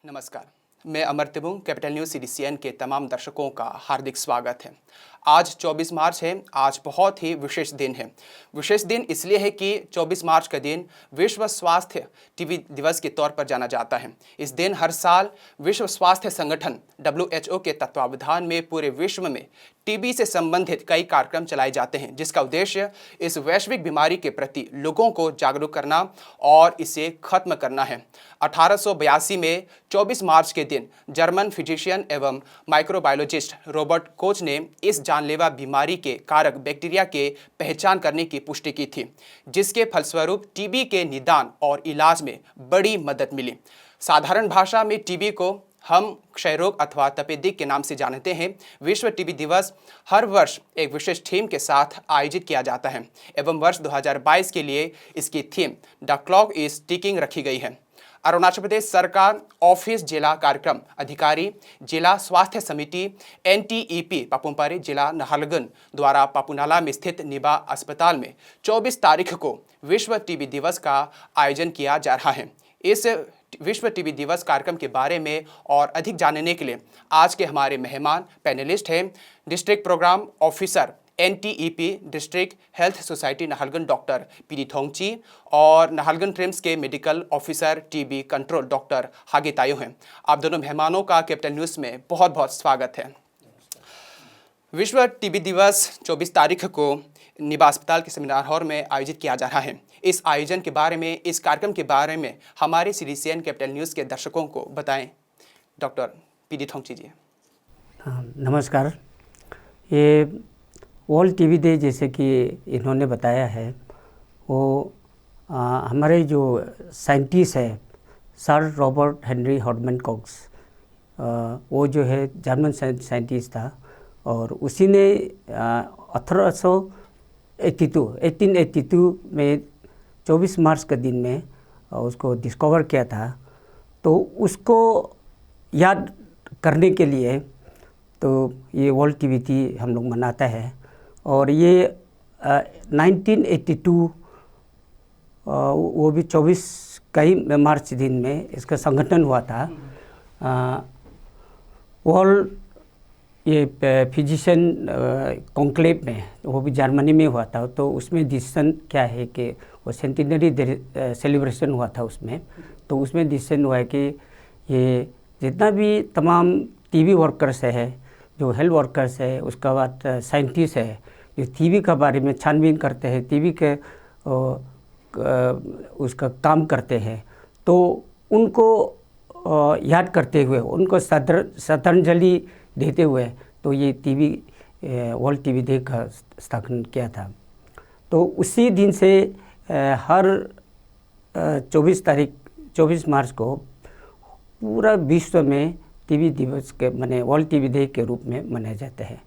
नमस्कार, मैं अमर तिबुंग capital news CDCN के तमाम दर्शकों का हार्दिक स्वागत है। आज 24 मार्च है। आज बहुत ही विशेष दिन है। विशेष दिन इसलिए है कि 24 मार्च का दिन विश्व स्वास्थ्य टीबी दिवस के तौर पर जाना जाता है। इस दिन हर साल विश्व स्वास्थ्य संगठन WHO के तत्वावधान में पूरे विश्व में टीबी से संबंधित कई कार्यक्रम चलाए जाते हैं, जिसका उद्देश्य इस वैश्विक बीमारी के प्रति लोगों को जागरूक करना और इसे खत्म करना है। 1882 में 24 मार्च के दिन जर्मन फिजिशियन एवं माइक्रोबायोलॉजिस्ट रॉबर्ट कोच ने इस जानलेवा बीमारी के कारक बैक्टीरिया के पहचान करने की पुष्टि की थी, जिसके फलस्वरूप टीबी के निदान और इलाज में बड़ी मदद मिली। साधारण भाषा में टीबी को हम क्षय रोग अथवा तपेदिक के नाम से जानते हैं। विश्व टीबी दिवस हर वर्ष एक विशेष थीम के साथ आयोजित किया जाता है एवं वर्ष 2022 के लिए इसकी theme the clock is ticking रखी गई है। अरुणाचल प्रदेश सरकार ऑफिस जिला कार्यक्रम अधिकारी जिला स्वास्थ्य समिति NTEP पापुमपारे जिला नाहरलगुन द्वारा पापुनाला में स्थित निबा अस्पताल में 24 तारीख को विश्व टीबी दिवस का आयोजन किया जा रहा है। इस विश्व टीबी दिवस कार्यक्रम के बारे में और अधिक जानने के लिए आज के हमारे मेहमान पैनलिस्ट हैं district programme officer NTEP district health society Naharlagun doctor P D Thongchi और नाहरलगुन ट्रिम्स के medical officer TB control doctor Hage Tayo हैं। आप दोनों मेहमानों का कैपिटल न्यूज़ में बहुत बहुत स्वागत है। विश्व टीबी दिवस 24 तारीख को निबा अस्पताल के सेमिनार हॉल में आयोजित किया जा रहा है। इस आयोजन के बारे में, इस कार्यक्रम के बारे में हमारे CDCN कैपिटल न्यूज़ के दर्शकों को बताएं। डॉक्टर पीडी थोंगची जी। नमस्कार। ये वर्ल्ड टीबी डे जैसे कि इन्होंने बताया है, वो हमारे जो साइंटिस्ट है सर रॉबर्ट हेनरी हॉर्डमैन कॉक्स, वो जो है जर्मन साइंटिस्ट था और उसी ने 1882 में 24 मार्च के दिन में उसको डिस्कवर किया था। तो उसको याद करने के लिए तो ये वर्ल्ड टीबी डे हम लोग मनाता है। और ये 1982 वो भी 24 कई मार्च दिन में इसका संगठन हुआ था। वर्ल्ड ये फिजिशियन कॉन्क्लेव में, वो भी जर्मनी में हुआ था। तो उसमें डिसीजन क्या है कि वो सेंटिनरी सेलिब्रेशन हुआ था उसमें। तो उसमें डिसीजन हुआ है कि ये जितना भी तमाम टीबी वर्कर्स है, जो हेल्थ वर्कर्स है, उसके बाद साइंटिस्ट है जो टीबी के बारे में छानबीन करते हैं, टीबी के उसका काम करते हैं, तो उनको याद करते हुए, उनको श्रद्धांजलि देते हुए तो ये टीबी वर्ल्ड टीबी डे का स्थापना किया था। तो उसी दिन से हर 24 मार्च को पूरा विश्व में टीबी दिवस के वर्ल्ड टीबी डे के रूप में मनाए जाते हैं।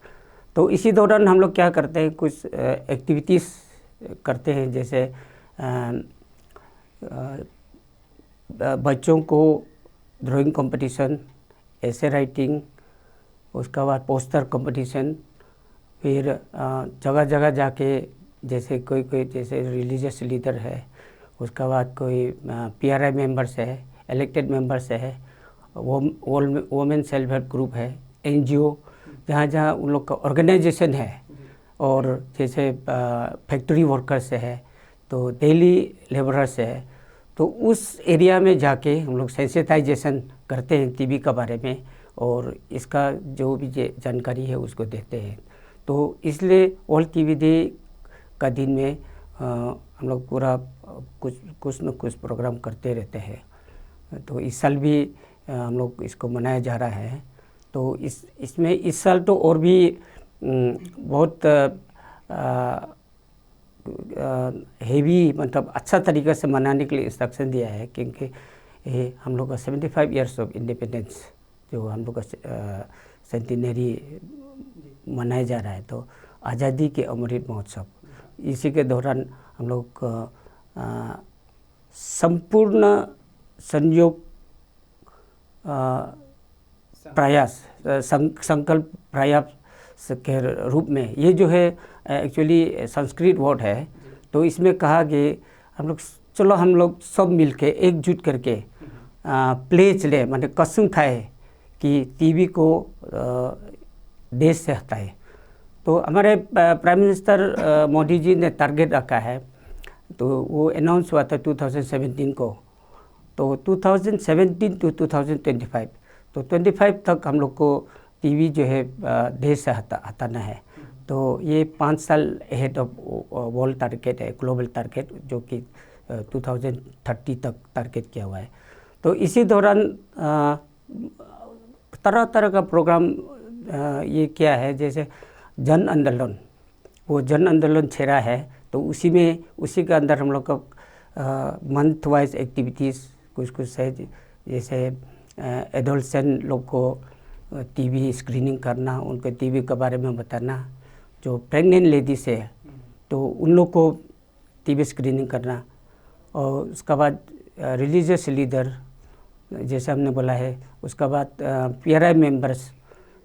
तो इसी दौरान हम लोग क्या करते हैं, कुछ एक्टिविटीज़ करते हैं, जैसे बच्चों को ड्राइंग कंपटीशन, ऐसे राइटिंग, उसके बाद पोस्टर कंपटीशन, फिर जगह जगह जाके जैसे कोई जैसे रिलीजियस लीडर है, उसके बाद कोई PRI मेंबर्स है, इलेक्टेड मेंबर्स है, वोमेन सेल्फ हेल्प ग्रुप है, NGO, जहाँ जहाँ उन लोग का ऑर्गेनाइजेशन है, और जैसे फैक्ट्री वर्कर्स है, तो डेली लेबरर्स है, तो उस एरिया में जाके हम लोग सेंसिटाइजेशन करते हैं टीबी के बारे में और इसका जो भी जानकारी है उसको देते हैं। तो इसलिए वर्ल्ड टीबी डे का दिन में हम लोग पूरा कुछ न कुछ प्रोग्राम करते रहते हैं। तो इस साल भी हम लोग इसको मनाया जा रहा है। तो इसमें इस साल तो और भी बहुत हेवी, मतलब अच्छा तरीक़े से मनाने के लिए इंस्ट्रक्शन दिया है, क्योंकि ये हम लोग का 75 ईयर्स ऑफ इंडिपेंडेंस जो हम लोग का सेंटिनरी मनाया जा रहा है, तो आज़ादी के अमृत महोत्सव, इसी के दौरान हम लोग संपूर्ण संयोग प्रयास, संकल्प प्रयास के रूप में, ये जो है एक्चुअली संस्कृत वर्ड है। तो इसमें कहा कि हम लोग सब मिलके एकजुट करके प्लेज ले माने कसम खाए कि टीबी को देश से हटाए। तो हमारे प्राइम मिनिस्टर मोदी जी ने टारगेट रखा है, तो वो अनाउंस हुआ था 2017 को। तो 2017 टू 2025, तो 25 तक हम लोग को टीबी जो है देश से हटाना है। तो ये 5 साल अहेड ऑफ वर्ल्ड टारगेट है, ग्लोबल टारगेट, जो कि 2030 तक टारगेट किया हुआ है। तो इसी दौरान तरह तरह का प्रोग्राम ये किया है, जैसे जन आंदोलन, वो जन आंदोलन छेड़ा है। तो उसी के अंदर हम लोग का मंथ वाइज एक्टिविटीज़ कुछ है, जैसे एडोलसेंट लोग को टीबी स्क्रीनिंग करना, उनको टीबी के बारे में बताना। जो प्रेग्नेंट लेडीज है तो उन लोग को टीबी स्क्रीनिंग करना। और उसके बाद रिलीजियस लीडर जैसे हमने बोला है, उसके बाद PRI members,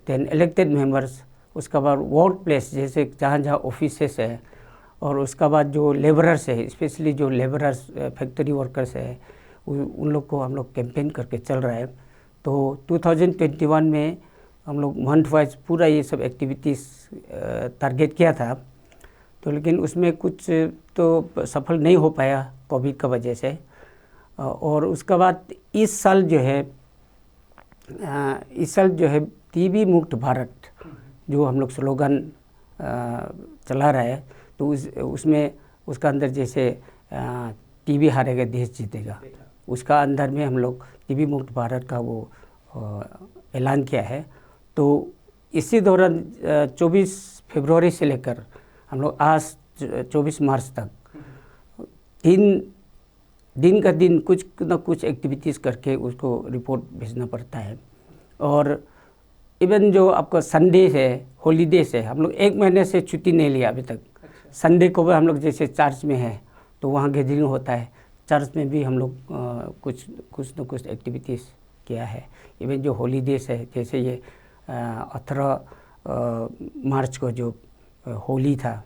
then elected members, उसके बाद वर्क प्लेस जैसे जहाँ जहाँ ऑफिसेस है, और उसके बाद जो लेबरर्स है, स्पेशली जो लेबरर्स फैक्ट्री वर्कर्स है, उन लोग को हम लोग कैंपेन करके चल रहा है। तो 2021 में हम लोग मंथ वाइज पूरा ये सब एक्टिविटीज़ टारगेट किया था। तो लेकिन उसमें कुछ तो सफल नहीं हो पाया कोविड की वजह से। और उसके बाद इस साल जो है टीबी मुक्त भारत जो हम लोग स्लोगन चला रहा है, तो उसमें उसका अंदर जैसे टीबी हारेगा देश जीतेगा, उसका अंदर में हम लोग टीबी मुक्त भारत का वो ऐलान किया है। तो इसी दौरान 24 फरवरी से लेकर हम लोग आज 24 मार्च तक 3 दिन का दिन कुछ न कुछ एक्टिविटीज़ करके उसको रिपोर्ट भेजना पड़ता है। और इवन जो आपका संडे है, हॉलीडेज है, हम लोग 1 महीने से छुट्टी नहीं लिया अभी तक। संडे को भी हम लोग जैसे चर्च में है तो वहाँ गैदरिंग होता है, चर्च में भी हम लोग कुछ न कुछ एक्टिविटीज़ किया है। इवन जो हॉलीडेज है, जैसे ये 18 मार्च को जो होली था,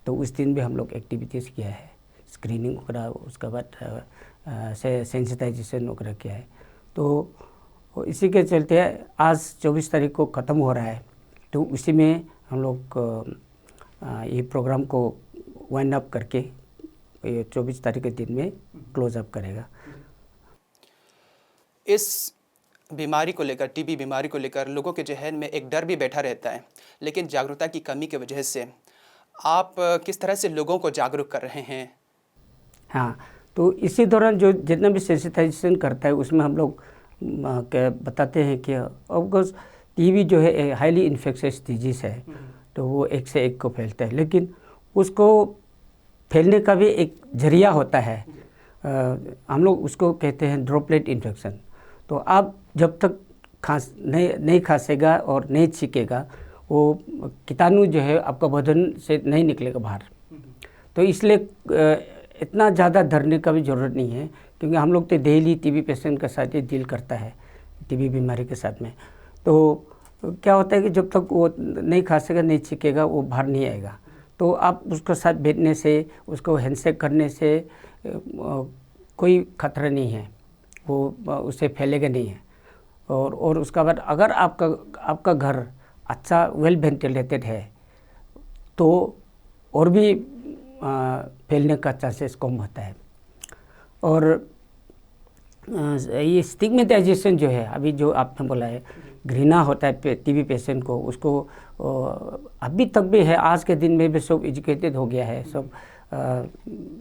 तो उस दिन भी हम लोग एक्टिविटीज़ किया है, स्क्रीनिंग वगैरह, उसके बाद सेंसिटाइजेशन वगैरह किया है। तो इसी के चलते आज 24 तारीख को ख़त्म हो रहा है, तो उसी में हम लोग ये प्रोग्राम को वाइंड अप करके ये 24 तारीख के दिन में क्लोज अप करेगा। इस बीमारी को लेकर, टीबी बीमारी को लेकर लोगों के जहन में एक डर भी बैठा रहता है, लेकिन जागरूकता की कमी की वजह से आप किस तरह से लोगों को जागरूक कर रहे हैं? हाँ, तो इसी दौरान जो जितना भी सेंसिटाइजेशन करता है उसमें हम लोग बताते हैं कि ऑफकोर्स टीबी जो है हाईली इन्फेक्शियस डिजीज़ है, तो वो एक से एक को फैलता है, लेकिन उसको फैलने का भी एक जरिया होता है। हम लोग उसको कहते हैं ड्रॉपलेट इन्फेक्शन। तो आप जब तक नहीं खांसेगा और नहीं छींकेगा, वो कीटाणु जो है आपका बदन से नहीं निकलेगा बाहर। तो इसलिए इतना ज़्यादा डरने का भी ज़रूरत नहीं है, क्योंकि हम लोग तो डेली टीबी पेशेंट के साथ ही डील करता है, टीबी बीमारी के साथ में। तो क्या होता है कि जब तक वो नहीं खांसेगा, नहीं छींकेगा, वो बाहर नहीं आएगा। तो आप उसके साथ बैठने से, उसको हैंडशेक करने से कोई खतरा नहीं है, वो उससे फैलेगा नहीं है। और उसका बाद अगर आपका घर अच्छा वेल वेंटिलेटेड है तो और भी फैलने का चांसेस कम होता है। और ये स्टिग्मेटाइजेशन जो है, अभी जो आपने बोला है, घृणा होता है टीबी पेशेंट को, उसको अभी तक भी है। आज के दिन में भी सब एजुकेटेड हो गया है, सब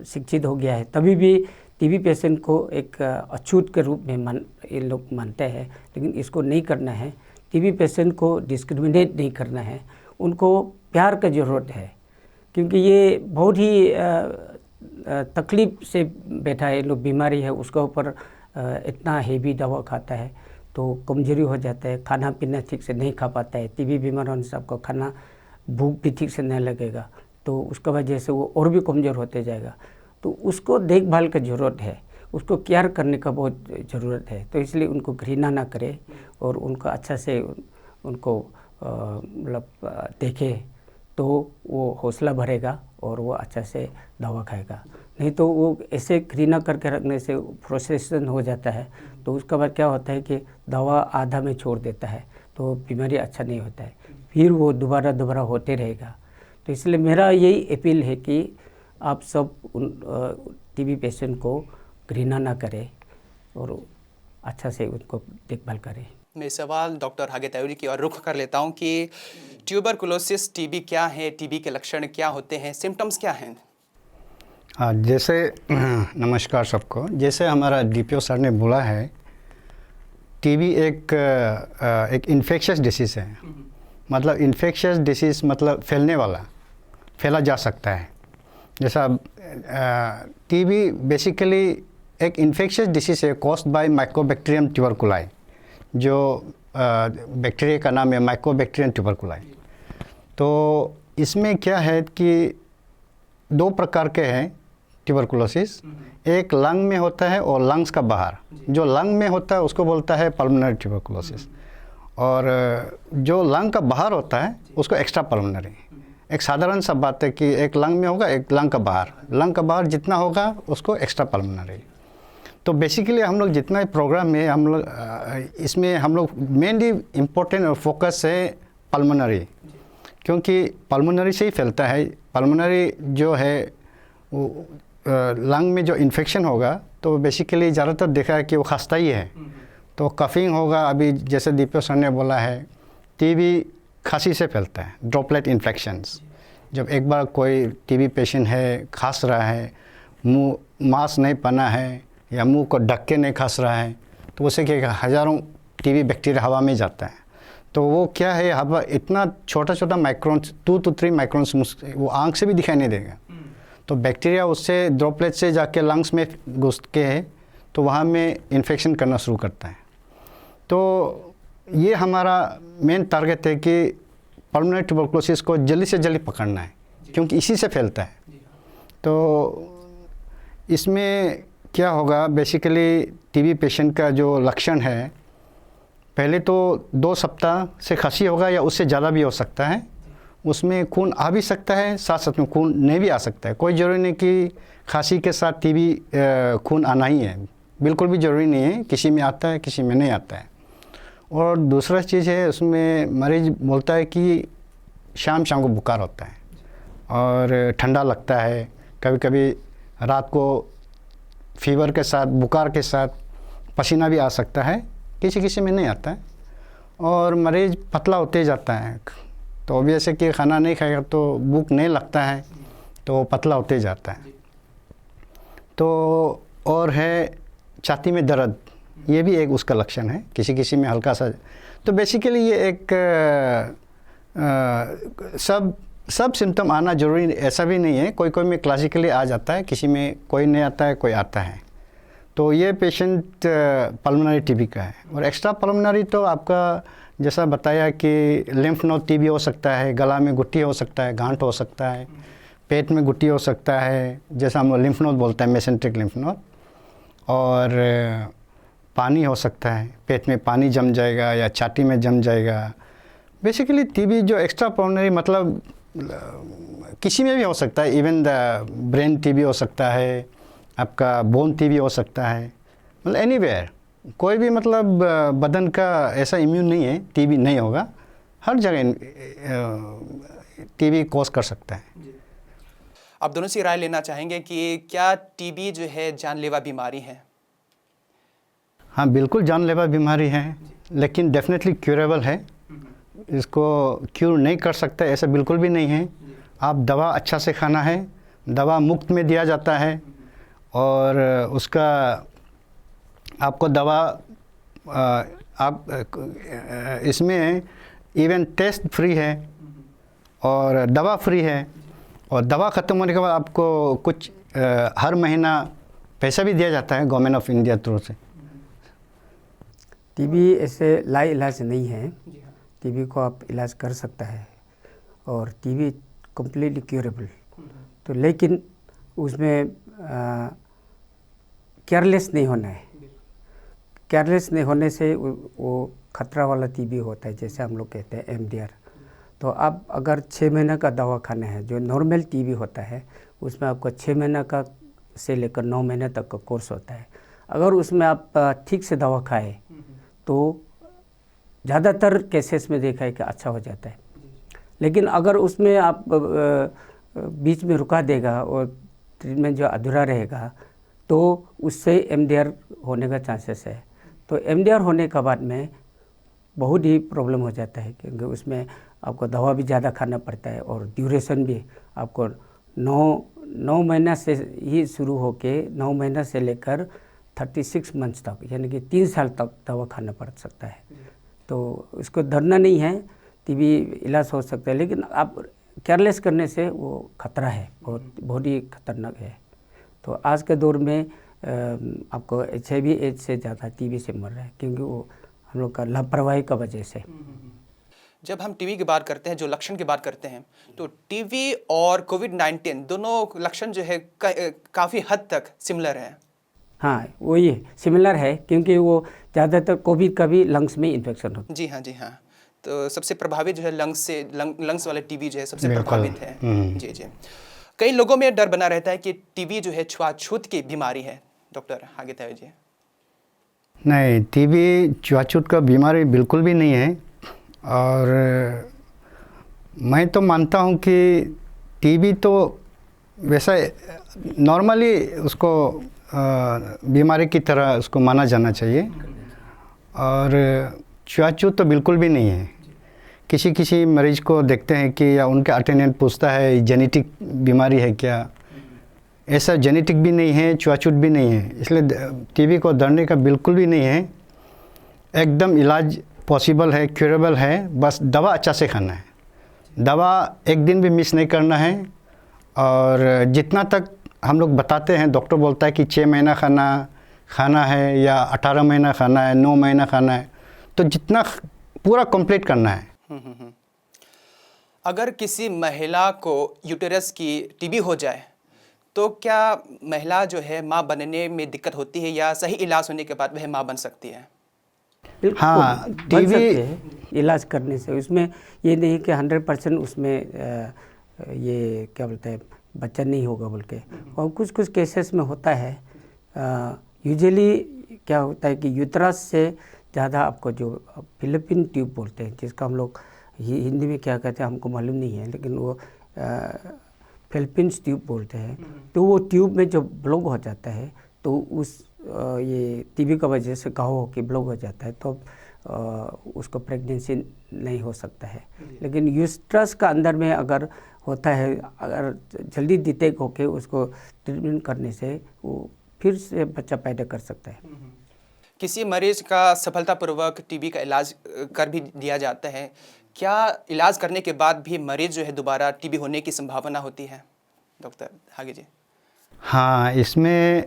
शिक्षित हो गया है, तभी भी टीबी पेशेंट को एक अछूत के रूप में ये लोग मानते हैं। लेकिन इसको नहीं करना है, टीबी पेशेंट को डिस्क्रिमिनेट नहीं करना है, उनको प्यार का ज़रूरत है, क्योंकि ये बहुत ही तकलीफ से बैठा है लोग, बीमारी है, उसके ऊपर इतना हेवी दवा खाता है तो कमजोरी हो जाता है, खाना पीना ठीक से नहीं खा पाता है। टीबी बीमार होने से आपको खाना भूख भी ठीक से नहीं लगेगा, तो उसकी वजह से वो और भी कमज़ोर होते जाएगा। तो उसको देखभाल की ज़रूरत है, उसको केयर करने का बहुत ज़रूरत है। तो इसलिए उनको घृणा ना करे और उनको अच्छा से उनको मतलब देखे, तो वो हौसला भरेगा और वो अच्छा से दवा खाएगा। नहीं तो वो ऐसे घृणा करके रखने से फ्रस्ट्रेशन हो जाता है, तो उसके बाद क्या होता है कि दवा आधा में छोड़ देता है, तो बीमारी अच्छा नहीं होता है, फिर वो दोबारा होते रहेगा। तो इसलिए मेरा यही अपील है कि आप सब टीबी पेशेंट को घृणा ना करें और अच्छा से उनको देखभाल करें। मैं सवाल डॉक्टर हागे तैयूरी की ओर रुख कर लेता हूं कि ट्यूबरकुलोसिस टीबी क्या है, टीबी के लक्षण क्या होते हैं, सिम्टम्स क्या हैं? हाँ, जैसे नमस्कार सबको। जैसे हमारा डीपीओ सर ने बोला है, टीबी एक इन्फेक्शियस डिसीज़ है। मतलब इन्फेक्शियस डिसीज़ मतलब फैलने वाला, फैला जा सकता है। जैसा टीबी बेसिकली एक इन्फेक्शियस डिसीज़ है कॉज्ड बाय माइकोबैक्टीरियम ट्यूबरकुलाई, जो बैक्टीरिया का नाम है माइकोबैक्टीरियम ट्यूबरकुलाई। तो इसमें क्या है कि 2 प्रकार के हैं ट्यूबरकुलोसिस। एक लंग में होता है और लंग्स का बाहर। जो लंग में होता है उसको बोलता है पल्मोनरी ट्यूबरकुलोसिस, और जो लंग का बाहर होता है उसको एक्स्ट्रा पल्मोनरी। एक साधारण सा बात है कि एक लंग में होगा, एक लंग का बाहर। लंग का बाहर जितना होगा उसको एक्स्ट्रा पल्मोनरी। तो बेसिकली हम लोग जितना प्रोग्राम है, हम लोग इसमें हम लोग मेनली इम्पोर्टेंट और फोकस है पल्मोनरी, क्योंकि पल्मोनरी से ही फैलता है। पल्मोनरी जो है वो लंग में जो इन्फेक्शन होगा तो बेसिकली ज़्यादातर देखा है कि वो खांसता ही है। तो कफिंग होगा। अभी जैसे दीपक सर ने बोला है, टीबी खांसी से फैलता है, ड्रॉपलेट इन्फेक्शंस। जब एक बार कोई टीबी पेशेंट है, खांस रहा है, मुंह मास्क नहीं पहना है या मुंह को ढक के नहीं खांस रहा है, तो उसे क्या हज़ारों टीबी बैक्टीरिया हवा में जाता है। तो वो क्या है, हवा इतना छोटा माइक्रोन्स 2 to 3 माइक्रोन्स वो आँख से भी दिखाई नहीं देगा। तो बैक्टीरिया उससे ड्रॉपलेट से जाके लंग्स में घुस के है, तो वहाँ में इन्फेक्शन करना शुरू करता है। तो ये हमारा मेन टारगेट है कि पल्मोनरी ट्यूबरकुलोसिस को जल्दी से जल्दी पकड़ना है, क्योंकि इसी से फैलता है। तो इसमें क्या होगा, बेसिकली टीबी पेशेंट का जो लक्षण है, पहले तो 2 सप्ताह से खांसी होगा या उससे ज़्यादा भी हो सकता है। उसमें खून आ भी सकता है, साथ साथ में खून नहीं भी आ सकता है। कोई ज़रूरी नहीं कि खांसी के साथ टीबी खून आना ही है, बिल्कुल भी ज़रूरी नहीं है। किसी में आता है, किसी में नहीं आता है। और दूसरा चीज़ है, उसमें मरीज़ बोलता है कि शाम को बुखार होता है और ठंडा लगता है। कभी कभी रात को फीवर के साथ, बुखार के साथ पसीना भी आ सकता है, किसी किसी में नहीं आता है। और मरीज़ पतला होते जाता है, तो ऑब्वियस है कि खाना नहीं खाएगा तो भूख नहीं लगता है, तो पतला होते जाता है। तो और है छाती में दर्द, ये भी एक उसका लक्षण है, किसी किसी में हल्का सा। तो बेसिकली ये एक सब सिम्टम आना जरूरी ऐसा भी नहीं है। कोई में क्लासिकली आ जाता है, किसी में कोई नहीं आता है, कोई आता है। तो ये पेशेंट पल्मोनरी टीबी का है। और एक्स्ट्रा पल्मोनरी तो आपका जैसा बताया कि लिम्फ नोड टीबी हो सकता है, गला में गुट्टी हो सकता है, गांठ हो सकता है, पेट में गुट्टी हो सकता है, जैसा हम लिम्फ नोड बोलते हैं, मेसेंट्रिक लिम्फ नोड। और पानी हो सकता है, पेट में पानी जम जाएगा या छाती में जम जाएगा। बेसिकली टीबी जो एक्स्ट्रा पल्मोनरी मतलब किसी में भी हो सकता है। इवन द ब्रेन टीबी हो सकता है, आपका बोन टीबी हो सकता है, मतलब एनीवेयर। कोई भी मतलब बदन का ऐसा इम्यून नहीं है टीबी नहीं होगा, हर जगह टीबी कॉज कर सकता है। आप दोनों से राय लेना चाहेंगे कि क्या टीबी जो है जानलेवा बीमारी है? हाँ, बिल्कुल जानलेवा बीमारी है, लेकिन डेफिनेटली क्यूरेबल है। इसको क्यूर नहीं कर सकते ऐसा बिल्कुल भी नहीं है। आप दवा अच्छा से खाना है, दवा मुफ्त में दिया जाता है, और उसका आपको दवा आप इसमें इवन टेस्ट फ्री है और दवा फ्री है। और दवा ख़त्म होने के बाद आपको कुछ हर महीना पैसा भी दिया जाता है गवर्नमेंट ऑफ इंडिया थ्रू से। टीबी ऐसे लाइलाज नहीं है, टीबी को आप इलाज कर सकता है और टीबी कम्प्लीटली क्यूरेबल। तो लेकिन उसमें केयरलेस नहीं होना है। केयरलेस नहीं होने से वो खतरा वाला टीबी होता है, जैसे हम लोग कहते हैं MDR। तो आप अगर 6 महीने का दवा खाना है, जो नॉर्मल टीबी होता है उसमें आपको 6 महीने का से लेकर 9 महीने तक का कोर्स होता है। अगर उसमें आप ठीक से दवा खाए तो ज़्यादातर केसेस में देखा है कि अच्छा हो जाता है। लेकिन अगर उसमें आप बीच में रुका देगा और ट्रीटमेंट जो अधूरा रहेगा तो उससे MDR होने का चांसेस है। तो MDR होने के बाद में बहुत ही प्रॉब्लम हो जाता है, क्योंकि उसमें आपको दवा भी ज़्यादा खाना पड़ता है और ड्यूरेशन भी आपको 9 महीना से ही शुरू होके 9 महीना से लेकर 36 मंथ्स तक, यानी कि 3 साल तक दवा खाना पड़ सकता है। तो इसको डरना नहीं है, टीबी इलाज हो सकता है, लेकिन आप केयरलेस करने से वो खतरा है, बहुत ही खतरनाक है। तो आज के दौर में आपको HIV एड्स से ज़्यादा टीबी से मर रहा है, क्योंकि वो हम लोग का लापरवाही का वजह से। जब हम टीबी की बात करते हैं, जो लक्षण की बात करते हैं, तो टीबी और कोविड-19 दोनों लक्षण जो है काफ़ी हद तक सिमिलर हैं। हाँ, वही सिमिलर है, क्योंकि वो ज़्यादातर कोविड का भी लंग्स में इन्फेक्शन होता है। जी हाँ, जी हाँ। तो सबसे प्रभावित जो है लंग्स वाले टीबी जो है सबसे बिल्कुल। प्रभावित है। जी जी। कई लोगों में डर बना रहता है कि टीबी जो है छुआछूत की बीमारी है। डॉक्टर आगे बताइए जी। नहीं, टीबी छुआछूत का बीमारी बिल्कुल भी नहीं है। और मैं तो मानता हूँ कि टीबी तो वैसा नॉर्मली उसको बीमारी की तरह उसको माना जाना चाहिए, और छुआछूत तो बिल्कुल भी नहीं है। किसी मरीज को देखते हैं कि या उनका अटेंडेंट पूछता है जेनेटिक बीमारी है क्या, ऐसा जेनेटिक भी नहीं है, छुआछूत भी नहीं है। इसलिए टीबी को डरने का बिल्कुल भी नहीं है। एकदम इलाज पॉसिबल है, क्यूरेबल है, बस दवा अच्छा से खाना है। दवा एक दिन भी मिस नहीं करना है, और जितना तक हम लोग बताते हैं, डॉक्टर बोलता है कि 6 महीना खाना है या 18 महीना खाना है, 9 महीना खाना है, तो जितना पूरा कंप्लीट करना है। अगर किसी महिला को यूटेरस की टीबी हो जाए तो क्या महिला जो है माँ बनने में दिक्कत होती है, या सही इलाज होने के बाद वह माँ बन सकती है? हाँ, बन सकते हैं इलाज करने से। उसमें ये नहीं कि 100% उसमें ये क्या बोलते हैं बच्चा नहीं होगा बोल के, और कुछ केसेस में होता है। यूजुअली क्या होता है कि यूट्रस से ज़्यादा आपको जो फिलिपिन ट्यूब बोलते हैं, जिसका हम लोग हिंदी में क्या कहते हैं हमको मालूम नहीं है, लेकिन वो फिलिपिन्स ट्यूब बोलते हैं। तो वो ट्यूब में जो ब्लॉक हो जाता है, तो उस ये टीबी का वजह से घाव होकर ब्लॉक हो जाता है, तो उसको प्रेगनेंसी नहीं हो सकता है। लेकिन यूट्रस का अंदर में अगर होता है, अगर जल्दी डिटेक्ट होके उसको ट्रीटमेंट करने से वो फिर से बच्चा पैदा कर सकता है। किसी मरीज का सफलतापूर्वक टीबी का इलाज कर भी दिया जाता है, क्या इलाज करने के बाद भी मरीज जो है दोबारा टीबी होने की संभावना होती है? डॉक्टर आगे जी। हाँ, इसमें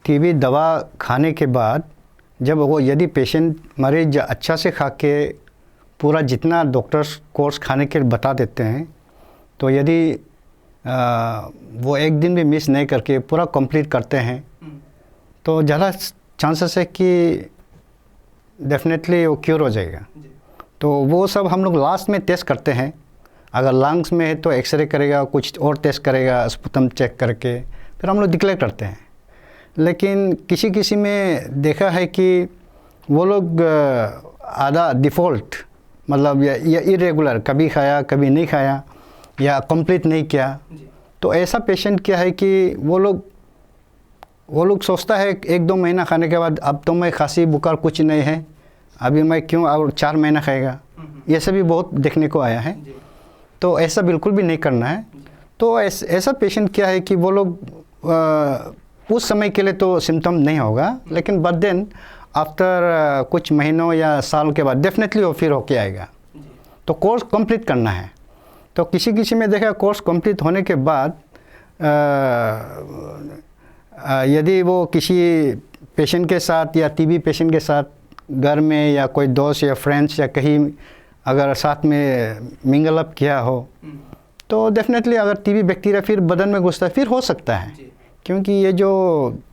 टीबी दवा खाने के बाद जब वो यदि पेशेंट मरीज अच्छा से खा के पूरा जितना डॉक्टर्स कोर्स खाने के बता देते हैं, तो यदि वो एक दिन भी मिस नहीं करके पूरा कंप्लीट करते हैं, तो ज़्यादा चांसेस है कि डेफिनेटली वो क्योर हो जाएगा। तो वो सब हम लोग लास्ट में टेस्ट करते हैं। अगर लंग्स में है तो एक्सरे करेगा, कुछ और टेस्ट करेगा, स्पुटम चेक करके फिर हम लोग डिक्लेयर करते हैं। लेकिन किसी में देखा है कि वो लोग आधा डिफ़ॉल्ट मतलब या इरेगुलर, कभी खाया कभी नहीं खाया या कंप्लीट नहीं किया। तो ऐसा पेशेंट क्या है कि वो लोग सोचता है 1-2 महीना खाने के बाद अब तो मैं खांसी बुखार कुछ नहीं है, अभी मैं क्यों और 4 महीना खाएगा। ये सब भी बहुत देखने को आया है। तो ऐसा बिल्कुल भी नहीं करना है। तो ऐसा पेशेंट क्या है कि वो लोग उस समय के लिए तो सिम्टम नहीं होगा, लेकिन बट देन आफ्टर कुछ महीनों या साल के बाद डेफिनेटली वो फिर होके आएगा। तो कोर्स कंप्लीट करना है। तो किसी में देखा कोर्स कंप्लीट होने के बाद यदि वो किसी पेशेंट के साथ या टीबी पेशेंट के साथ घर में या कोई दोस्त या फ्रेंड्स या कहीं अगर साथ में मिंगल अप किया हो, तो डेफिनेटली अगर टीबी बैक्टीरिया फिर बदन में घुसता है फिर हो सकता है, क्योंकि ये जो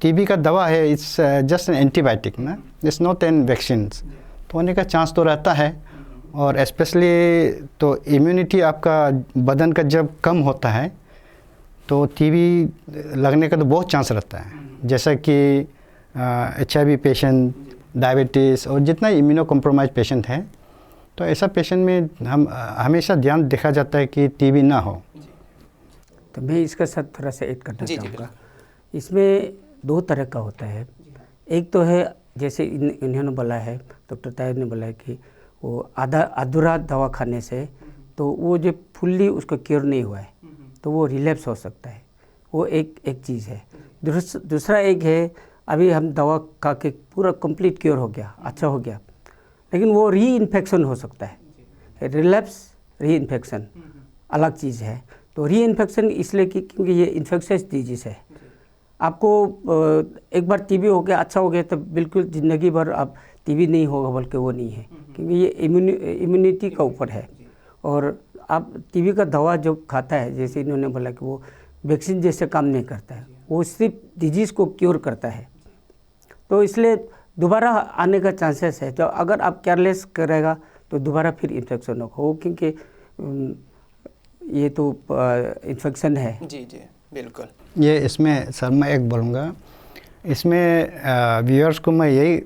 टीबी का दवा है इट्स जस्ट एन एंटीबायोटिक ना, इट्स नॉट एन वैक्सीन्स। तो होने का चांस तो रहता है। और स्पेशली तो इम्यूनिटी आपका बदन का जब कम होता है तो टीबी लगने का तो बहुत चांस रहता है, जैसा कि HIV पेशेंट, डायबिटीज़ और जितना इम्यूनो कॉम्प्रोमाइज पेशेंट है, तो ऐसा पेशेंट में हम हमेशा ध्यान देखा जाता है कि टीबी ना हो। तो मैं इसका साथ थोड़ा सा ऐड करना जी, जी, चाहूँगा। इसमें दो तरह का होता है। एक तो है जैसे इन्होंने बोला है, डॉक्टर ताहिर ने बोला है कि वो अधूरा दवा खाने से तो वो जो फुल्ली उसको क्योर नहीं हुआ है तो वो रिलैप्स हो सकता है, वो एक चीज़ है। दूसरा एक है अभी हम दवा खा के पूरा कंप्लीट क्योर हो गया, अच्छा हो गया, लेकिन वो री इन्फेक्शन हो सकता है। रिलैप्स री इन्फेक्शन अलग चीज़ है। तो री इन्फेक्शन इसलिए कि क्योंकि ये इन्फेक्शियस डिजीज़ है। आपको एक बार टीबी हो गया, अच्छा हो गया, तो बिल्कुल ज़िंदगी भर आप टीबी नहीं होगा बल्कि वो नहीं है, क्योंकि ये इम्यूनिटी का ऊपर है। और आप टीबी का दवा जो खाता है, जैसे इन्होंने बोला कि वो वैक्सीन जैसे काम नहीं करता है, वो सिर्फ डिजीज़ को क्योर करता है। तो इसलिए दोबारा आने का चांसेस है। तो अगर आप केयरलेस करेगा तो दोबारा फिर इन्फेक्शन हो, क्योंकि ये तो इन्फेक्शन है। जी जी बिल्कुल। ये इसमें सर मैं एक बोलूँगा, इसमें व्यूअर्स को मैं यही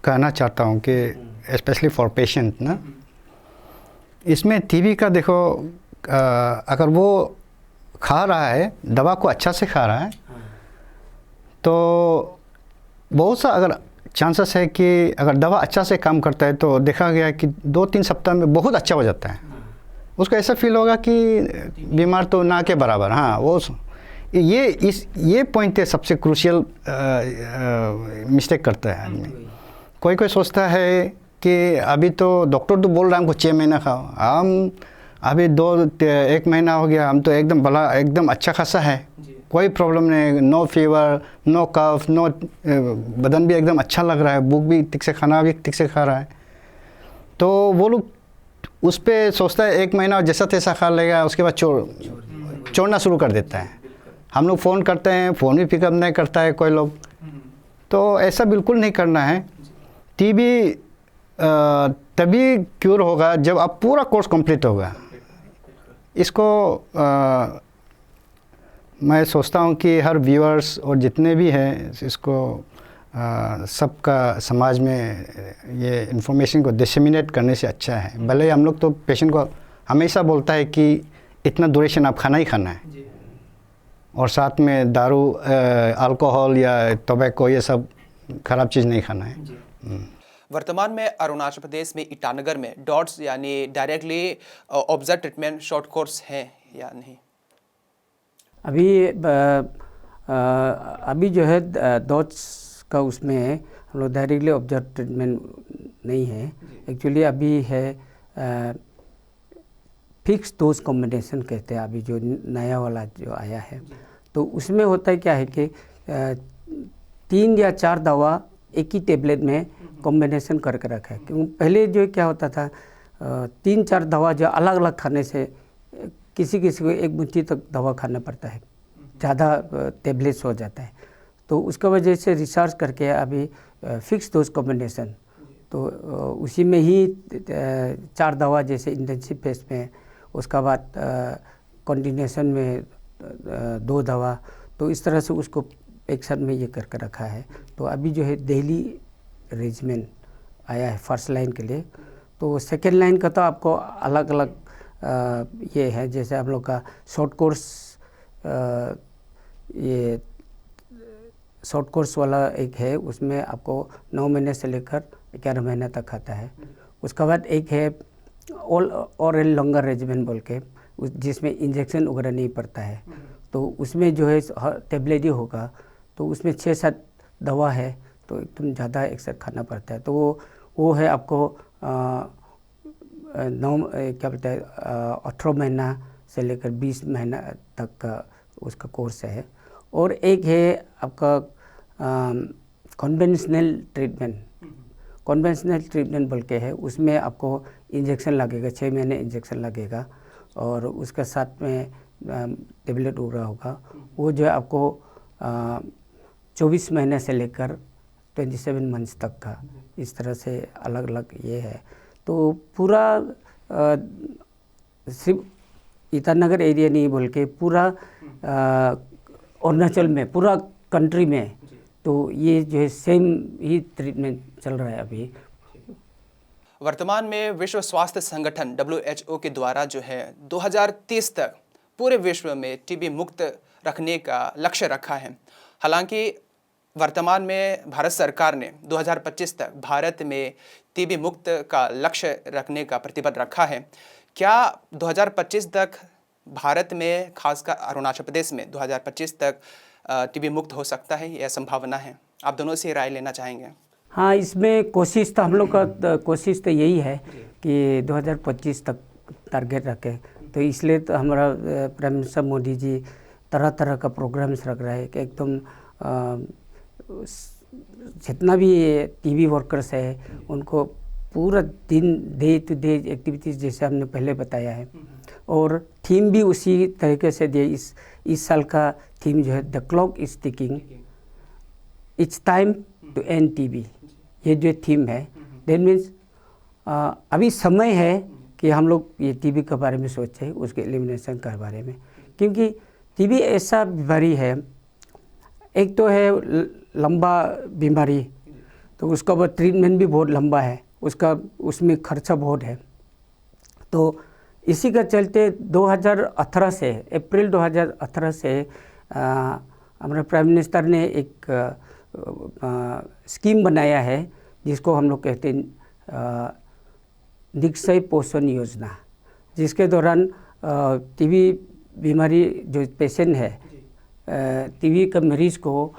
कहना चाहता हूँ कि स्पेशली फॉर पेशेंट ना, इसमें टीबी का देखो, अगर वो खा रहा है दवा को अच्छा से खा रहा है तो बहुत सा अगर चांसेस है कि अगर दवा अच्छा से काम करता है तो देखा गया कि 2-3 सप्ताह में बहुत अच्छा हो जाता है। उसको ऐसा फील होगा कि बीमार तो ना के बराबर। हाँ, वो ये पॉइंट है सबसे क्रूशियल मिस्टेक करता है आदमी। कोई सोचता है कि अभी तो डॉक्टर तो बोल रहा है हमको 6 महीना खाओ, हम अभी 1 महीना हो गया, हम तो एकदम भला एकदम अच्छा खासा है, कोई प्रॉब्लम नहीं, नो फीवर, नो कफ, नो, बदन भी एकदम अच्छा लग रहा है, भूख भी ठीक से, खाना भी ठीक से खा रहा है। तो वो लोग उस पर सोचता है 1 महीना जैसा तैसा खा लेगा, उसके बाद छोड़ना शुरू कर देता है। हम लोग फ़ोन करते हैं, फ़ोन भी पिकअप नहीं करता है कोई लोग। तो ऐसा बिल्कुल नहीं करना है। टीबी तभी क्योर होगा जब आप पूरा कोर्स कंप्लीट होगा। इसको मैं सोचता हूँ कि हर व्यूअर्स और जितने भी हैं इसको सबका समाज में ये इन्फॉर्मेशन को डिसेमिनेट करने से अच्छा है। भले हम लोग तो पेशेंट को हमेशा बोलता है कि इतना ड्यूरेशन आप खाना ही खाना है, और साथ में दारू, अल्कोहल या टोबैको ये सब खराब चीज़ नहीं खाना है। वर्तमान में अरुणाचल प्रदेश में ईटानगर में डॉट्स यानी directly observe treatment short course हैं या नहीं? अभी जो है डॉट्स का उसमें हम लोग डायरेक्टली ऑब्जर्व ट्रीटमेंट नहीं है। एक्चुअली अभी है फिक्स डोज कॉम्बिनेशन कहते हैं, अभी जो नया वाला जो आया है। तो उसमें होता है क्या है कि 3 या 4 दवा एक ही टेबलेट में कॉम्बिनेशन करके रखा है। क्योंकि पहले जो क्या होता था 3-4 दवा जो अलग अलग खाने से किसी को एक मुट्ठी तक दवा खाना पड़ता है, ज़्यादा टेबलेट्स हो जाता है। तो उसका वजह से रिसर्च करके अभी फिक्स डोज कॉम्बिनेशन, तो उसी में ही 4 दवा जैसे इंटेंसिव फेज में, उसका बाद कंटिन्यूएशन में 2 दवा, तो इस तरह से उसको एक साथ में ये करके रखा है। तो अभी जो है डेली रेजिमेंट आया है फर्स्ट लाइन के लिए। तो सेकेंड लाइन का तो आपको अलग अलग ये है, जैसे हम लोग का शॉर्ट कोर्स, ये शॉर्ट कोर्स वाला एक है, उसमें आपको 9 महीने से लेकर 11 महीने तक आता है। उसके बाद एक है ऑरल लॉन्गर रेजिमेंट बोल के, जिसमें इंजेक्शन वगैरह नहीं पड़ता है। तो उसमें जो है टेबलेट ही होगा, तो उसमें 6-7 दवा है, तो एकदम ज़्यादा एक साथ खाना पड़ता है। तो वो है आपको 18 महीना से लेकर 20 महीना तक का उसका कोर्स है। और एक है आपका कन्वेंशनल ट्रीटमेंट बोल के है, उसमें आपको इंजेक्शन लगेगा, 6 महीने इंजेक्शन लगेगा, और उसके साथ में टेबलेट वगैरह होगा। वो जो है आपको 24 महीने से लेकर 27 मंथ्स तक का, इस तरह से अलग अलग ये है। तो पूरा सिर्फ ईटानगर एरिया नहीं बोल के पूरा अरुणाचल में, पूरा कंट्री में, तो ये जो है सेम ही ट्रीटमेंट चल रहा है अभी। वर्तमान में विश्व स्वास्थ्य संगठन WHO के द्वारा जो है 2030 तक पूरे विश्व में टीबी मुक्त रखने का लक्ष्य रखा है। हालांकि वर्तमान में भारत सरकार ने 2025 तक भारत में टीबी मुक्त का लक्ष्य रखने का प्रतिबद्ध रखा है। क्या 2025 तक भारत में, खासकर अरुणाचल प्रदेश में 2025 तक टीबी मुक्त हो सकता है, यह संभावना है? आप दोनों से राय लेना चाहेंगे। हाँ, इसमें कोशिश तो हम लोग का कोशिश तो यही है कि 2025 तक टारगेट रखें। तो इसलिए तो हमारा प्राइम मिनिस्टर मोदी जी तरह तरह का प्रोग्राम्स रख रहा है कि एकदम जितना भी टीबी वर्कर्स है उनको पूरा दिन डे टू डे एक्टिविटीज़ जैसे हमने पहले बताया है, और थीम भी उसी तरीके से दिया। इस साल का थीम जो है the clock is ticking, it's time to end TB, ये जो थीम है। दैट मीन्स अभी समय है कि हम लोग ये टीबी के बारे में सोचें, उसके एलिमिनेशन के बारे में, क्योंकि टीबी ऐसा बीमारी है, एक तो है लंबा बीमारी, तो उसका वो ट्रीटमेंट भी बहुत लंबा है, उसमें खर्चा बहुत है। तो इसी का चलते 2018 से, अप्रैल 2018 से हमारे प्राइम मिनिस्टर ने एक स्कीम बनाया है जिसको हम लोग कहते हैं निक्षय पोषण योजना, जिसके दौरान टीबी बीमारी जो पेशेंट है, टीबी का मरीज को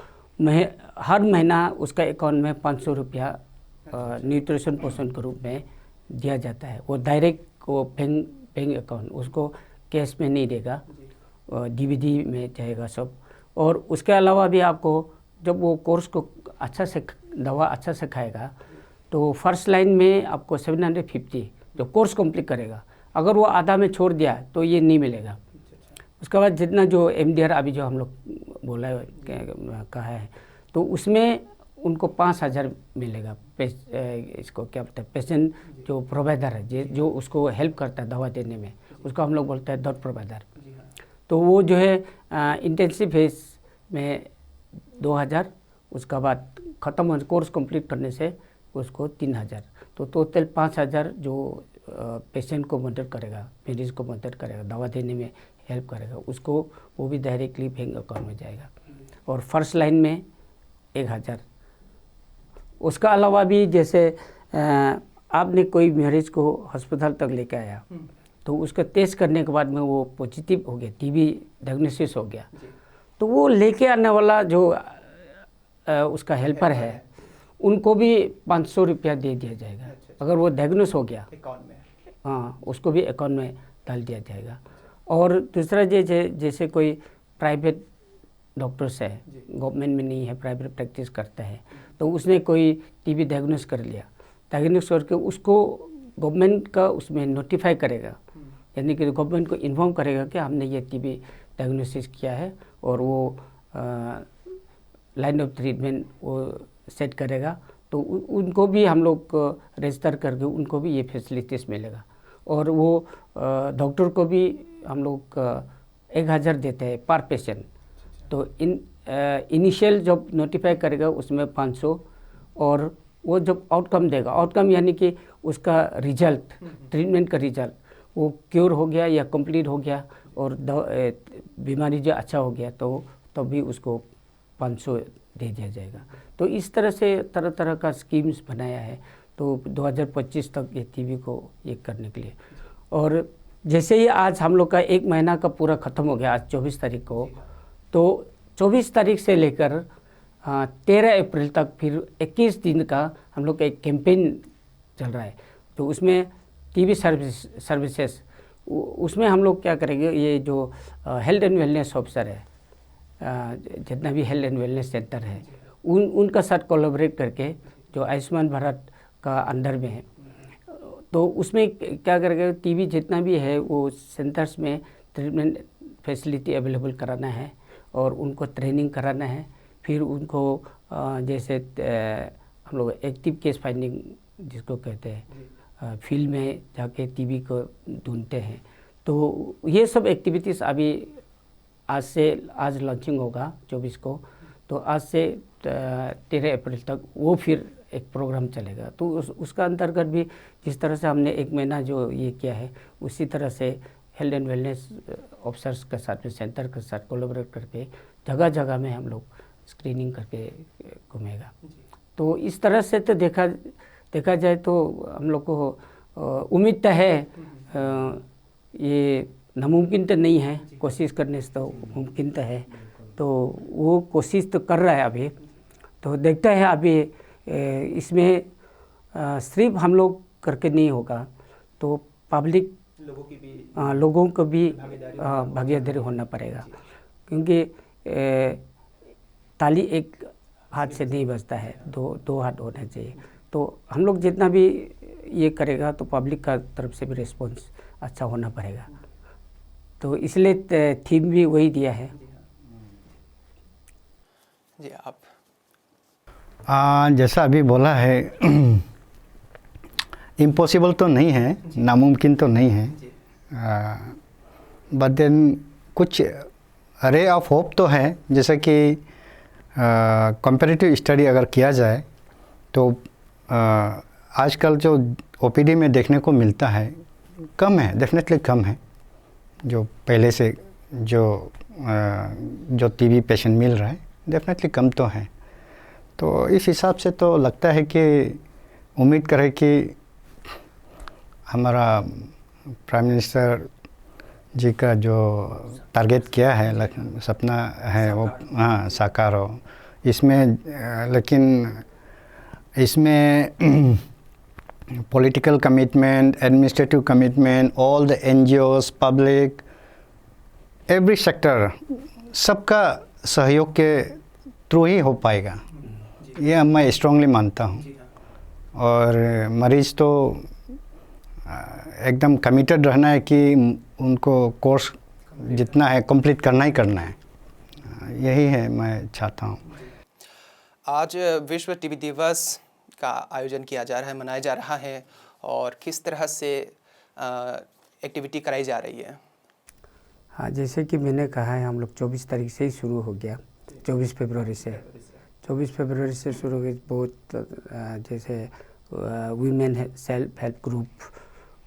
हर महीना उसका अकाउंट में 500 रुपया न्यूट्रिशन पोषण के रूप में दिया जाता है। वो डायरेक्ट वो बैंक अकाउंट, उसको कैश में नहीं देगा, डीबीडी में जाएगा सब। और उसके अलावा भी आपको जब वो कोर्स को दवा अच्छा से खाएगा तो फर्स्ट लाइन में आपको 750 जो कोर्स कंप्लीट करेगा, अगर वो आधा में छोड़ दिया तो ये नहीं मिलेगा। उसके बाद जितना जो MDR अभी जो हम लोग बोला कहा है, तो उसमें उनको 5000 मिलेगा। इसको क्या बोलते हैं, पेशेंट जो प्रोवाइडर है, जो उसको हेल्प करता है दवा देने में, उसको हम लोग बोलते हैं डॉट प्रोवाइडर। तो वो जो है इंटेंसिव फेज में 2000, उसका बाद ख़त्म हो कोर्स कंप्लीट करने से उसको 3000, तो टोटल 5000 जो पेशेंट को मदद करेगा, मरीज को मदद करेगा, दवा देने में हेल्प करेगा, उसको वो भी डायरेक्टली बैंक अकाउंट में जाएगा। और फर्स्ट लाइन में 1000। उसका अलावा भी जैसे आपने कोई मरीज को अस्पताल तक लेके आया, तो उसका टेस्ट करने के बाद में वो पॉजिटिव हो गया, टीबी डायग्नोसिस हो गया, तो वो लेके आने वाला जो उसका हेल्पर है, उनको भी 500 रुपया दे दिया जाएगा। अगर वो डायग्नोस हो गया अकाउंट में, हाँ, उसको भी अकाउंट में डाल दिया जाएगा। और दूसरा जैसे कोई प्राइवेट डॉक्टर्स है, गवर्नमेंट में नहीं है, प्राइवेट प्रैक्टिस करता है, तो उसने कोई टीबी डायग्नोस कर लिया, डायग्नोस करके उसको गवर्नमेंट का उसमें नोटिफाई करेगा, यानी कि गवर्नमेंट को इन्फॉर्म करेगा कि हमने ये टीबी डायग्नोसिस किया है, और वो लाइन ऑफ ट्रीटमेंट वो सेट करेगा, तो उनको भी हम लोग रजिस्टर करके उनको भी ये फैसिलिटीज़ मिलेगा। और वो डॉक्टर को भी हम लोग 1000 देते हैं पर पेशेंट। तो इनिशियल जब नोटिफाई करेगा उसमें 500, और वो जब आउटकम देगा, आउटकम यानी कि उसका रिजल्ट, ट्रीटमेंट का रिजल्ट, वो क्योर हो गया या कंप्लीट हो गया और बीमारी जो अच्छा हो गया, तो तब भी उसको 500 दे दिया जाएगा। तो इस तरह से तरह तरह का स्कीम्स बनाया है, तो 2025 तक ये टीबी को ये करने के लिए। और जैसे ही आज हम लोग का 1 महीना का पूरा ख़त्म हो गया, आज 24 तारीख को, तो 24 तारीख से लेकर 13 अप्रैल तक फिर 21 दिन का हम लोग का एक कैंपेन चल रहा है। तो उसमें टीबी सर्विसेज, उसमें हम लोग क्या करेंगे, ये जो हेल्थ एंड वेलनेस ऑफिसर है, जितना भी हेल्थ एंड वेलनेस सेंटर है, उनका साथ कोलैबोरेट करके, जो आयुष्मान भारत का अंडर में है, तो उसमें क्या करेंगे, टीबी जितना भी है वो सेंटर्स में ट्रीटमेंट फैसिलिटी अवेलेबल कराना है, और उनको ट्रेनिंग कराना है। फिर उनको जैसे हम लोग एक्टिव केस फाइंडिंग जिसको कहते हैं, फील्ड में जाके टीबी को ढूंढते हैं, तो ये सब एक्टिविटीज़ अभी आज लॉन्चिंग होगा 24 को, तो आज से 13 अप्रैल तक वो फिर एक प्रोग्राम चलेगा। तो उसका अंतर्गत भी जिस तरह से हमने एक महीना जो ये किया है, उसी तरह से हेल्थ एंड वेलनेस ऑफिसर्स के साथ में, सेंटर के साथ कोलैबोरेट करके जगह जगह में हम लोग स्क्रीनिंग करके घूमेगा। तो इस तरह से तो देखा जाए तो हम लोग को उम्मीद तो है, ये नामुमकिन तो नहीं है, कोशिश करने से तो मुमकिन तो है। तो वो कोशिश तो कर रहा है अभी, तो देखता है अभी इसमें सिर्फ हम लोग करके नहीं होगा, तो पब्लिक लोगों को भी भागीदारी होना पड़ेगा, क्योंकि ताली एक हाथ से नहीं बजता है, दो हाथ होना चाहिए। तो हम लोग जितना भी ये करेगा तो पब्लिक का तरफ से भी रिस्पॉन्स अच्छा होना पड़ेगा। तो इसलिए थीम भी वही दिया है। जी आप जैसा अभी बोला है, इम्पॉसिबल तो नहीं है, नामुमकिन तो नहीं है, बट देन कुछ रे ऑफ होप तो है। जैसे कि कंपैरेटिव स्टडी अगर किया जाए तो आजकल जो ओपीडी में देखने को मिलता है कम है, डेफिनेटली कम है, जो पहले से जो टीबी पेशेंट मिल रहा है डेफिनेटली कम तो है। तो इस हिसाब से तो लगता है कि उम्मीद करें कि हमारा प्राइम मिनिस्टर जी का जो टारगेट किया है, सपना है, वो साकार हो इसमें। लेकिन इसमें political commitment, administrative commitment, all the NGOs, public, every sector, सबका सहयोग के थ्रू ही हो पाएगा, ये मैं स्ट्रांगली मानता हूँ। और मरीज़ तो एकदम कमिटेड रहना है कि उनको कोर्स जितना है कंप्लीट करना ही करना है, यही है मैं चाहता हूँ। आज विश्व टीबी दिवस का आयोजन किया जा रहा है, मनाया जा रहा है, और किस तरह से एक्टिविटी कराई जा रही है? हाँ, जैसे कि मैंने कहा है, हम लोग 24 तारीख से ही शुरू हो गया, 24 फरवरी से शुरू हो गई। बहुत जैसे वीमेन सेल्फ हेल्प ग्रुप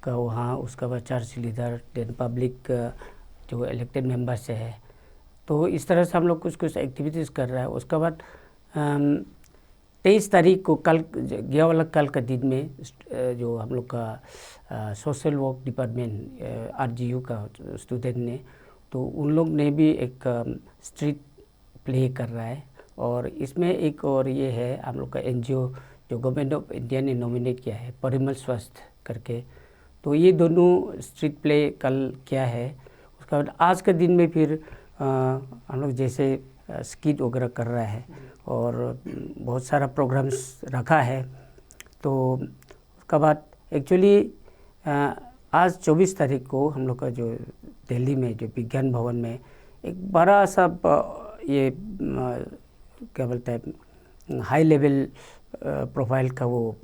का वहाँ, उसका बाद चर्च लीडर, देन पब्लिक जो इलेक्टेड मेंबर से है, तो इस तरह से हम लोग कुछ एक्टिविटीज़ कर रहा है। उसके बाद 23 तारीख को गया वाला कल का दिन में जो हम लोग का सोशल वर्क डिपार्टमेंट RGU का स्टूडेंट ने, तो उन लोग ने भी एक स्ट्रीट प्ले कर रहा है। और इसमें एक और ये है, हम लोग का NGO जो गवर्नमेंट ऑफ इंडिया ने नॉमिनेट किया है, परिमल स्वास्थ्य करके, तो ये दोनों स्ट्रीट प्ले कल किया है। उसके बाद आज के दिन में फिर हम लोग जैसे स्किट वगैरह कर रहा है और बहुत सारा प्रोग्राम्स रखा है। तो उसके बाद एक्चुअली आज 24 तारीख को हम लोग का जो दिल्ली में जो विज्ञान भवन में एक बड़ा सा ये क्या बोलते हैं, हाई लेवल प्रोफाइल का वो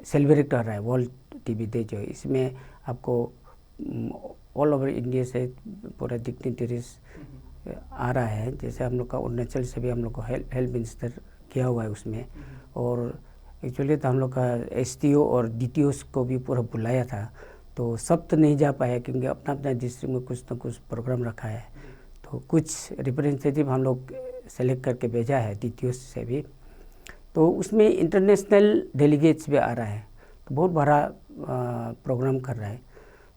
सेलिब्रेट कर रहा है, वर्ल्ड टीबी डे जो। इसमें आपको ऑल ओवर इंडिया से पूरा डिग्निटरीज आ रहा है। जैसे हम लोग का अरुणाचल से भी हम लोग को हेल्थ मिनिस्टर किया हुआ है उसमें, और एक्चुअली तो हम लोग का STO और DTOs को भी पूरा बुलाया था। तो सब तो नहीं जा पाया क्योंकि अपना अपना डिस्ट्रिक्ट में कुछ ना कुछ प्रोग्राम रखा है। तो कुछ रिप्रेजेंटेटिव हम लोग सेलेक्ट करके भेजा है DTOs से भी। तो उसमें इंटरनेशनल डेलीगेट्स भी आ रहा है, तो बहुत बड़ा प्रोग्राम कर रहा है।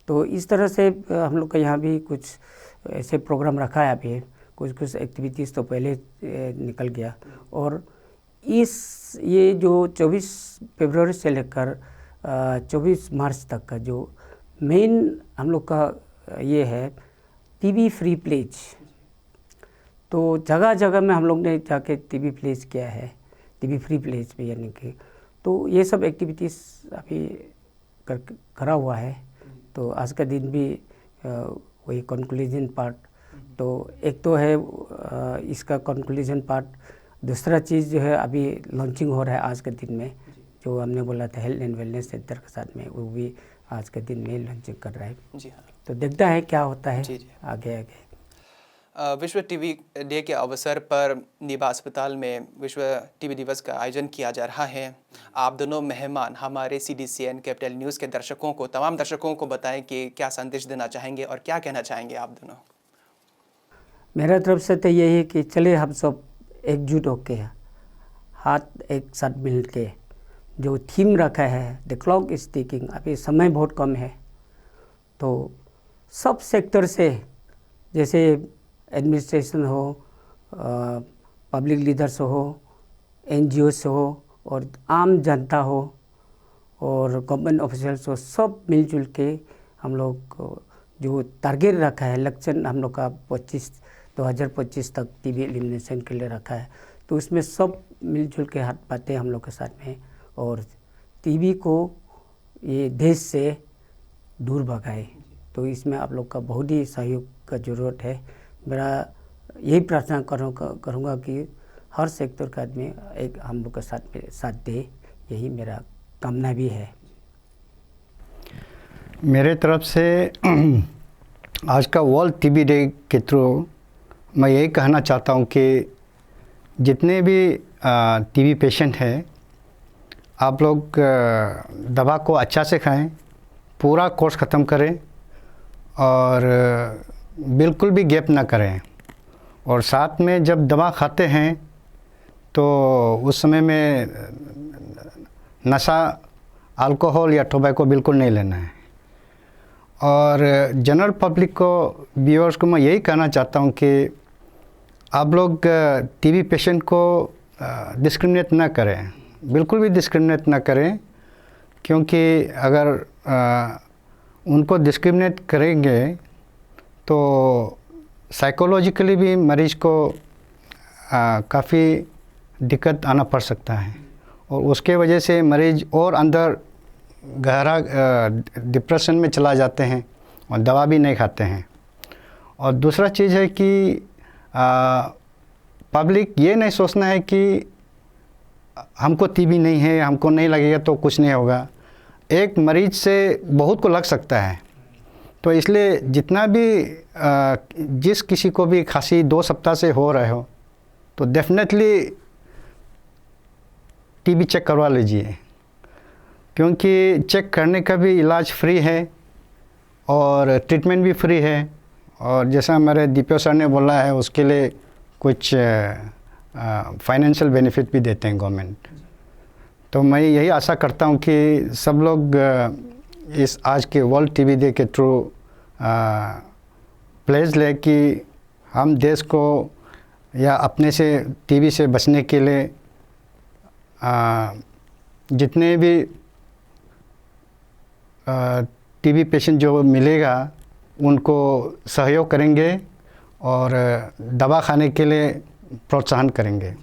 तो इस तरह से हम लोग का यहाँ भी कुछ ऐसे प्रोग्राम रखा है। अभी कुछ एक्टिविटीज़ तो पहले निकल गया। और ये जो 24 फरवरी से लेकर 24 मार्च तक का जो मेन हम लोग का ये है टीबी फ्री प्लेज। तो जगह जगह में हम लोग ने जाके टीबी प्लेज किया है, टीबी फ्री प्लेज पे, यानी कि तो ये सब एक्टिविटीज़ अभी करा हुआ है। तो आज का दिन भी वही कंक्लूजन पार्ट, तो एक तो है इसका कंक्लूजन पार्ट। दूसरा चीज़ जो है अभी लॉन्चिंग हो रहा है आज के दिन में, जो हमने बोला था हेल्थ एंड वेलनेस सेंटर के साथ में, वो भी आज के दिन में लॉन्चिंग कर रहा है। जी हाँ। तो देखता है क्या होता है जी, जी। आगे आगे। विश्व टीबी डे के अवसर पर नीबा अस्पताल में विश्व टीबी दिवस का आयोजन किया जा रहा है। आप दोनों मेहमान हमारे CDCN कैपिटल न्यूज़ के दर्शकों को, तमाम दर्शकों को बताएं कि क्या संदेश देना चाहेंगे और क्या कहना चाहेंगे आप दोनों। मेरा तरफ से तो यही है कि चले हम सब एकजुट होके हाथ एक साथ मिल के जो थीम रखा है द क्लॉक इज टिकिंग, अभी समय बहुत कम है, तो सब सेक्टर से जैसे एडमिनिस्ट्रेशन हो, पब्लिक लीडर्स हो, NGOs हो और आम जनता हो और गवर्नमेंट ऑफिसर्स हो, सब मिलजुल के हम लोग जो टारगेट रखा है, लक्ष्य हम लोग का 2025 तक टीबी एलिमिनेशन के लिए रखा है, तो उसमें सब मिलजुल के हाथ बातें हम लोग के साथ में और टीबी को ये देश से दूर भगाए। तो इसमें आप लोग का बहुत ही सहयोग का ज़रूरत है। मेरा यही प्रार्थना करूँगा कि हर सेक्टर का आदमी एक हम लोग के साथ दे, यही मेरा कामना भी है। मेरे तरफ से आज का वर्ल्ड टीबी डे के थ्रू मैं यही कहना चाहता हूँ कि जितने भी टीबी पेशेंट हैं, आप लोग दवा को अच्छा से खाएं, पूरा कोर्स ख़त्म करें और बिल्कुल भी गैप ना करें। और साथ में जब दवा खाते हैं तो उस समय में नशा, अल्कोहल या टोबैको बिल्कुल नहीं लेना है। और जनरल पब्लिक को, व्यूअर्स को मैं यही कहना चाहता हूँ कि आप लोग टीबी पेशेंट को डिस्क्रिमिनेट ना करें, बिल्कुल भी डिस्क्रिमिनेट ना करें, क्योंकि अगर उनको डिस्क्रिमिनेट करेंगे तो साइकोलॉजिकली भी मरीज को काफ़ी दिक्कत आना पड़ सकता है और उसके वजह से मरीज और अंदर गहरा डिप्रेशन में चला जाते हैं और दवा भी नहीं खाते हैं। और दूसरा चीज़ है कि पब्लिक ये नहीं सोचना है कि हमको टीबी नहीं है, हमको नहीं लगेगा तो कुछ नहीं होगा। एक मरीज से बहुत को लग सकता है, तो इसलिए जितना भी जिस किसी को भी खांसी 2 सप्ताह से हो रहे हो तो डेफिनेटली टीबी चेक करवा लीजिए, क्योंकि चेक करने का भी इलाज फ्री है और ट्रीटमेंट भी फ्री है। और जैसा हमारे दीपियो सर ने बोला है, उसके लिए कुछ फाइनेंशियल बेनिफिट भी देते हैं गवर्नमेंट। तो मैं यही आशा करता हूँ कि सब लोग इस आज के वर्ल्ड टीबी डे के थ्रू प्लेज ले कि हम देश को या अपने से टीबी से बचने के लिए जितने भी टीबी पेशेंट जो मिलेगा उनको सहयोग करेंगे और दवा खाने के लिए प्रोत्साहन करेंगे।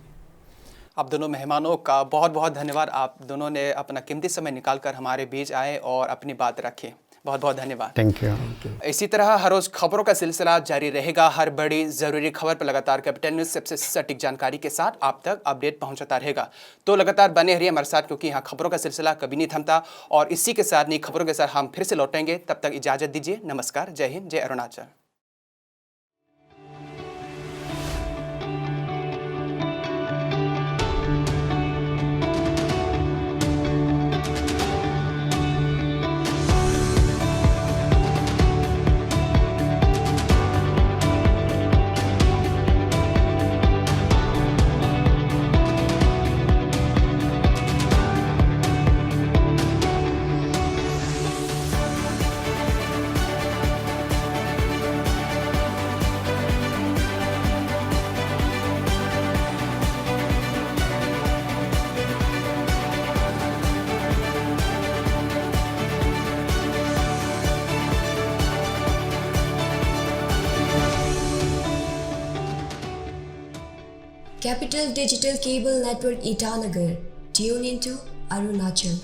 आप दोनों मेहमानों का बहुत बहुत धन्यवाद। आप दोनों ने अपना कीमती समय निकालकर हमारे बीच आए और अपनी बात रखी। बहुत बहुत धन्यवाद। Thank you. इसी तरह हर रोज़ खबरों का सिलसिला जारी रहेगा। हर बड़ी ज़रूरी खबर पर लगातार कैपिटल न्यूज़ सबसे सटीक जानकारी के साथ आप तक अपडेट पहुंचाता रहेगा। तो लगातार बने रहिए हमारे साथ, क्योंकि यहाँ खबरों का सिलसिला कभी नहीं थमता। और इसी के साथ नई खबरों के साथ हम फिर से लौटेंगे। तब तक इजाज़त दीजिए। नमस्कार, जय हिंद, जय Arunachal. Capital Digital Cable Network Itanagar. Tune into Arunachal.